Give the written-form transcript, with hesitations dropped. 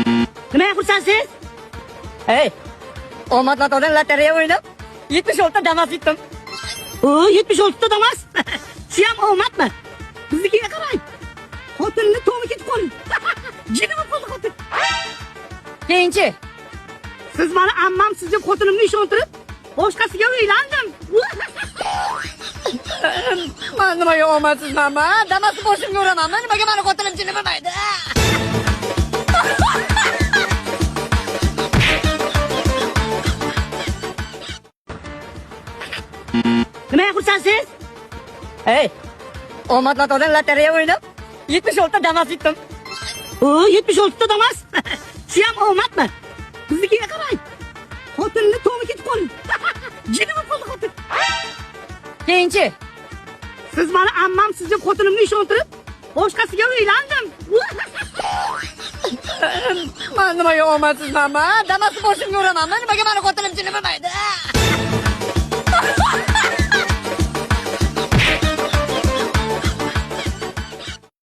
Nimaga xursandsiz? Hey, omad latodan lotereya o'ynab 76 ta Damas yutdim. O 76 ta Damas. Shu ham omadmi? Biznikiga qarang. Xotinni to'g'ri ketib qoldi. Jinimi bo'ldi xotin. Keyinchi, Siz meni ammam siz deb xotinimni ishontirib, boshqasiga uylandim. men nimaga omadsizmanmi? Damasni boshimga uramanmi? Nimaga meni xotinim jini bilmaydi? Nimaga xursandsiz? Hey, omad latodan lotereya o'ynab 76 ta Damas yutdim. O 76 ta Damas. Shu ham omadmi? Biznikiga qarang. Xotinni to'g'ri ketib qoldi. Jinimi bo'ldi xotin. Keyinchi, Siz meni ammam siz deb xotinimni ishontirib, boshqasiga uylandim. men nimaga omadsizmanmi? Damasni boshimga uramanmi? Nimaga meni xotinim jini bilmaydi?